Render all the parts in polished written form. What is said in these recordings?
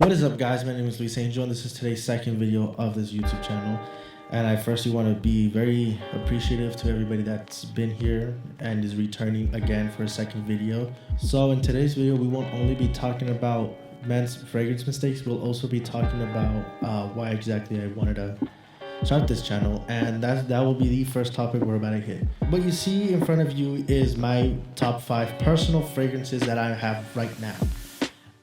What is up, guys? My name is Luis Angel, and this is today's second video of this YouTube channel. And I firstly want to be very appreciative to everybody that's been here and is returning again for a second video. So in today's video, we won't only be talking about men's fragrance mistakes, we'll also be talking about why exactly I wanted to start this channel, and that will be the first topic we're about to hit. What you see in front of you is my top 5 personal fragrances that I have right now,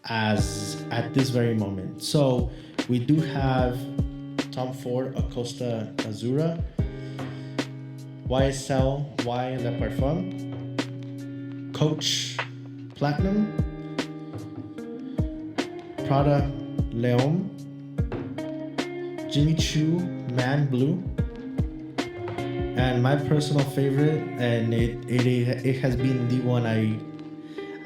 as at this very moment. So we do have Tom Ford Acosta Azura, YSL Y Le Parfum, Coach Platinum, Prada Leon, Jimmy Choo Man Blue, and my personal favorite, and it has been the one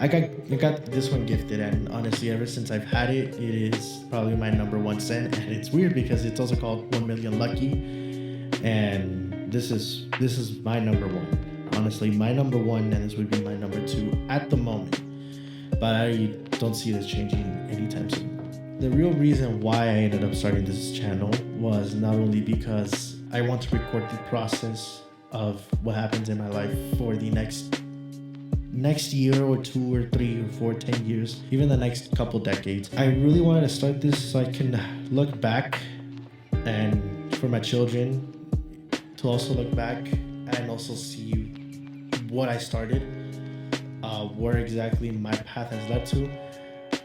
I got this one gifted, and honestly, ever since I've had it, it is probably my number one scent. And it's weird because it's also called 1 Million Lucky, and this is my number one. Honestly, my number one, and this would be my number 2 at the moment. But I don't see this changing anytime soon. The real reason why I ended up starting this channel was not only because I want to record the process of what happens in my life for the next year or 2 or 3 or 4, 10 years, even the next couple decades. I really wanted to start this so I can look back, and for my children to also look back and also see what I started, where exactly my path has led to.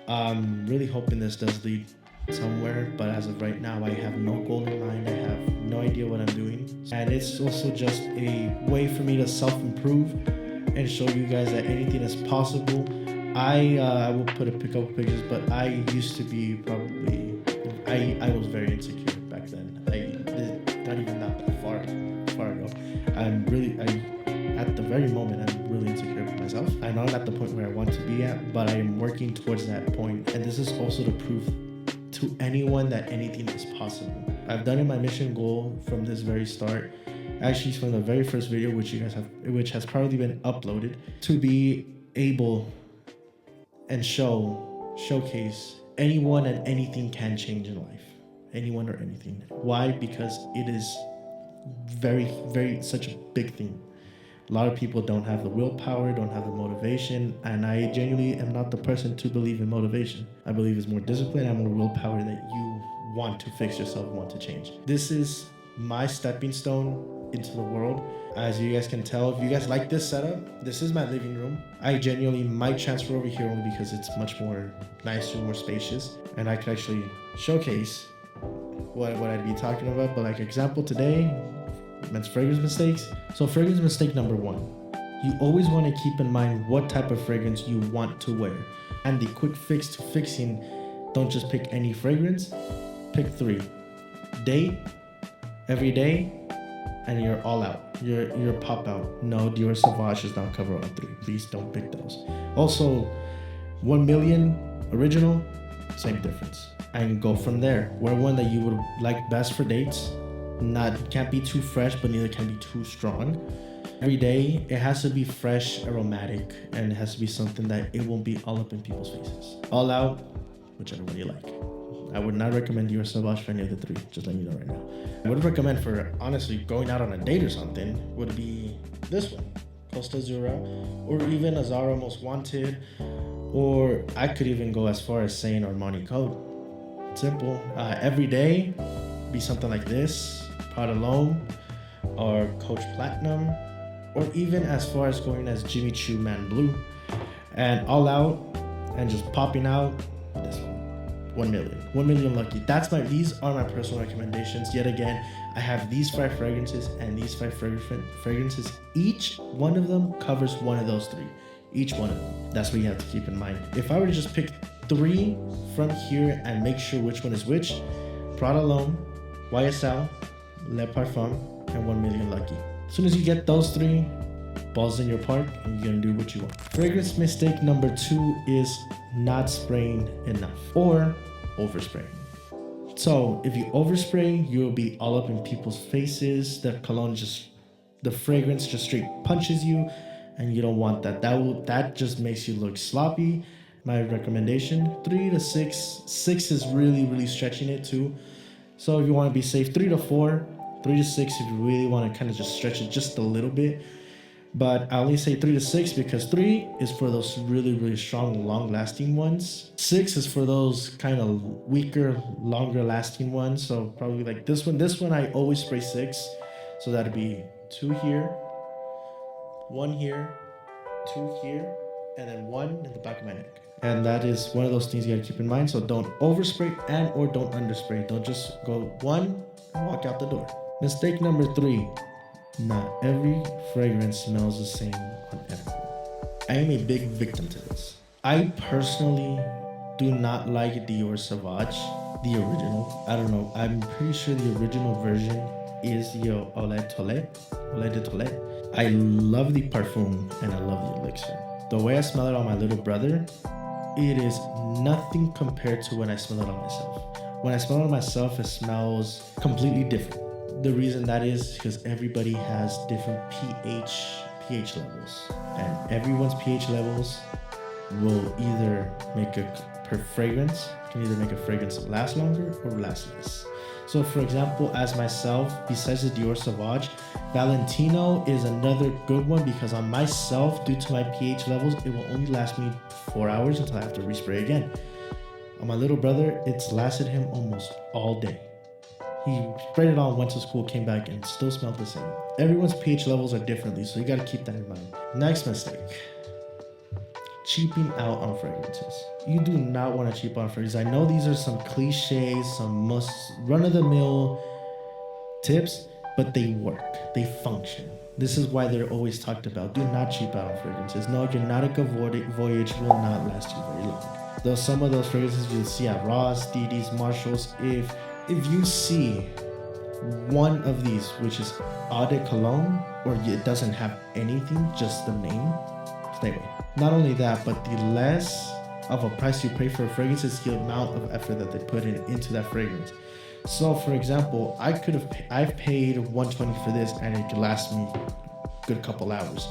I'm really hoping this does lead somewhere, but as of right now, I have no goal in mind. I have no idea what I'm doing, and it's also just a way for me to self-improve and show you guys that anything is possible. I will put a couple pictures, but I used to be probably, I was very insecure back then. Not even that far ago. At the very moment, I'm really insecure with myself. I'm not at the point where I want to be at, but I am working towards that point. And this is also to prove to anyone that anything is possible. I've done it my mission goal from this very start. Actually, from the very first video, which has probably been uploaded, to be able and showcase anyone and anything can change in life. Anyone or anything. Why? Because it is very such a big thing. A lot of people don't have the willpower, don't have the motivation, and I genuinely am not the person to believe in motivation. I believe it's more discipline and more willpower that you want to fix yourself, want to change. This is my stepping stone into the world. As you guys can tell, if you guys like this setup, this is my living room. I genuinely might transfer over here only because it's much more nicer, more spacious, and I could actually showcase what I'd be talking about. But like example today, men's fragrance mistakes. So fragrance mistake number 1, you always want to keep in mind what type of fragrance you want to wear. And the quick fix to fixing, don't just pick any fragrance, pick 3. Day, every day, and you're all out. You're pop out. No, Dior Sauvage does not cover all 3. Please don't pick those. Also, 1 Million original, same difference. And go from there. Wear one that you would like best for dates. Can't be too fresh, but neither can be too strong. Every day, it has to be fresh, aromatic, and it has to be something that it won't be all up in people's faces. All out, whichever one you like. I would not recommend Dior Sauvage for any of the 3, just letting you know right now. I would recommend for, honestly, going out on a date or something, would be this one, Costa Azura, or even Azara Most Wanted, or I could even go as far as saying Armani Code. Simple. Every day, be something like this, Prada L'Homme, or Coach Platinum, or even as far as going as Jimmy Choo Man Blue. And all out, and just popping out, this one. 1 Million Lucky. These are my personal recommendations. Yet again, I have these 5 fragrances and these 5 fragrances. Each one of them covers one of those 3. Each one of them. That's what you have to keep in mind. If I were to just pick 3 from here and make sure which one is which, Prada L'Homme, YSL, Le Parfum, and 1 Million Lucky. As soon as you get those 3, balls in your park, and you're gonna do what you want. Fragrance mistake number 2 is not spraying enough or overspraying. So if you overspray, you'll be all up in people's faces. The fragrance just straight punches you, and you don't want that. That just makes you look sloppy, My recommendation, 3 to 6. 6 is really stretching it too. So if you want to be safe, 3 to 4, 3 to 6 if you really want to kind of just stretch it just a little bit. But I only say 3 to 6 because 3 is for those really strong, long-lasting ones. 6 is for those kind of weaker, longer-lasting ones. So probably like this one. This one I always spray 6. So that'd be 2 here, 1 here, 2 here, and then 1 in the back of my neck. And that is one of those things you gotta keep in mind. So don't overspray and or don't underspray. Don't just go 1 and walk out the door. Mistake number 3. Not every fragrance smells the same on everyone. I am a big victim to this. I personally do not like Dior Sauvage, the original. I don't know. I'm pretty sure the original version is the Eau de Toilette. I love the parfum and I love the elixir. The way I smell it on my little brother, it is nothing compared to when I smell it on myself. When I smell it on myself, it smells completely different. The reason that is because everybody has different pH levels, and everyone's pH levels will either make can either make a fragrance last longer or last less. So for example, as myself, besides the Dior Sauvage, Valentino is another good one because on myself, due to my pH levels, it will only last me 4 hours until I have to respray again. On my little brother, it's lasted him almost all day. He sprayed it on, went to school, came back, and still smelled the same. Everyone's pH levels are differently, so you gotta keep that in mind. Next mistake, cheaping out on fragrances. You do not want to cheap out on fragrances. I know these are some cliches, some most run-of-the-mill tips, but they work, they function. This is why they're always talked about. Do not cheap out on fragrances. No, your Nautica Voyage will not last you very long. Though some of those fragrances you'll see at Ross, DD's, Marshalls, if you see one of these, which is Eau de Cologne, or it doesn't have anything, just the name, stay away. Not only that, but the less of a price you pay for a fragrance is the amount of effort that they put into that fragrance. So for example, I've paid $120 for this and it could last me a good couple hours.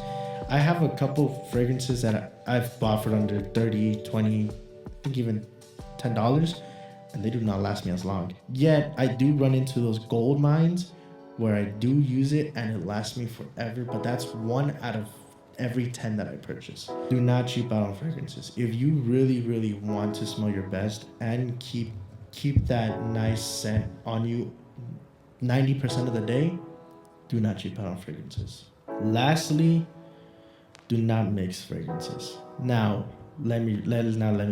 I have a couple fragrances that I've bought for under 30, 20, I think even $10, and they do not last me as long. Yet I do run into those gold mines where I do use it and it lasts me forever, but that's 1 out of every 10 that I purchase. Do not cheap out on fragrances. If you really want to smell your best and keep that nice scent on you 90% of the day, do not cheap out on fragrances. Lastly, do not mix fragrances. Now, let me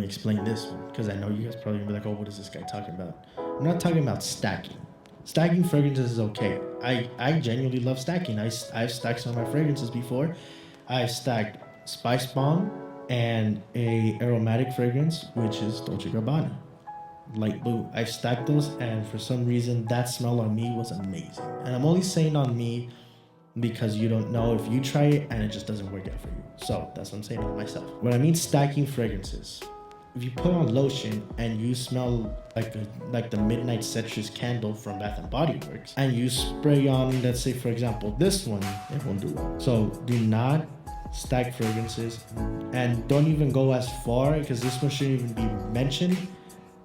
explain this one, because I know you guys probably gonna be like, oh, what is this guy talking about? I'm not talking about stacking. Stacking fragrances is okay. I genuinely love stacking. I've stacked some of my fragrances before. I've stacked Spice Bomb and a aromatic fragrance, which is Dolce & Gabbana, light blue. I've stacked those, and for some reason that smell on me was amazing. And I'm only saying on me because you don't know if you try it and it just doesn't work out for you. So that's what I'm saying on myself. When I mean stacking fragrances, if you put on lotion and you smell like the Midnight Citrus candle from Bath & Body Works, and you spray on, let's say for example, this one, it won't do well. So do not stack fragrances, and don't even go as far, because this one shouldn't even be mentioned.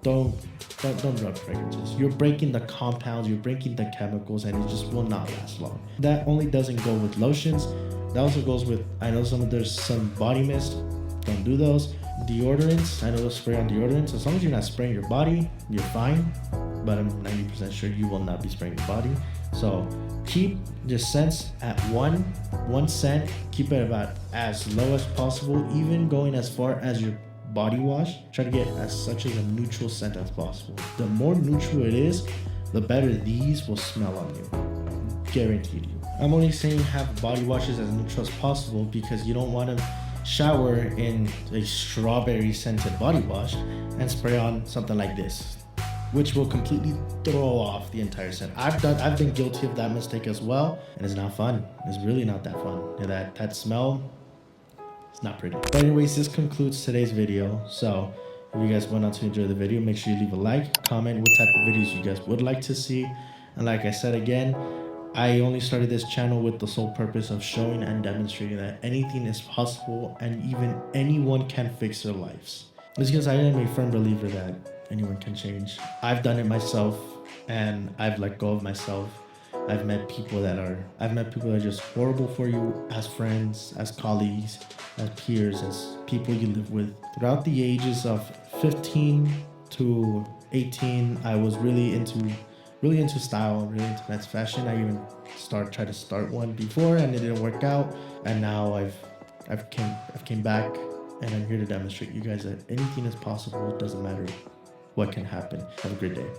Don't drop fragrances. You're breaking the compounds, you're breaking the chemicals, and it just will not last long. That only doesn't go with lotions. That also goes with, I know there's some body mist. Don't do those. Deodorants, I know they'll spray on deodorants. As long as you're not spraying your body, you're fine. But I'm 90% sure you will not be spraying your body. So keep your scents at one scent. Keep it about as low as possible, even going as far as your body wash. Try to get as such as a neutral scent as possible. The more neutral it is, the better these will smell on you. Guaranteed you. I'm only saying have body washes as neutral as possible because you don't want to shower in a strawberry scented body wash and spray on something like this, which will completely throw off the entire scent. I've been guilty of that mistake as well, and it's not fun. It's really not that fun. That smell, it's not pretty. But anyways, this concludes today's video. So if you guys went on to enjoy the video, make sure you leave a like, comment what type of videos you guys would like to see. And like I said again, I only started this channel with the sole purpose of showing and demonstrating that anything is possible and even anyone can fix their lives. It's because I am a firm believer that anyone can change. I've done it myself, and I've let go of myself. I've met people that are just horrible for you as friends, as colleagues, as peers, as people you live with. Throughout the ages of 15 to 18, I was really into style, really into men's fashion. I even tried to start one before, and it didn't work out. And now I've came back, and I'm here to demonstrate you guys that anything is possible. It doesn't matter what can happen. Have a great day.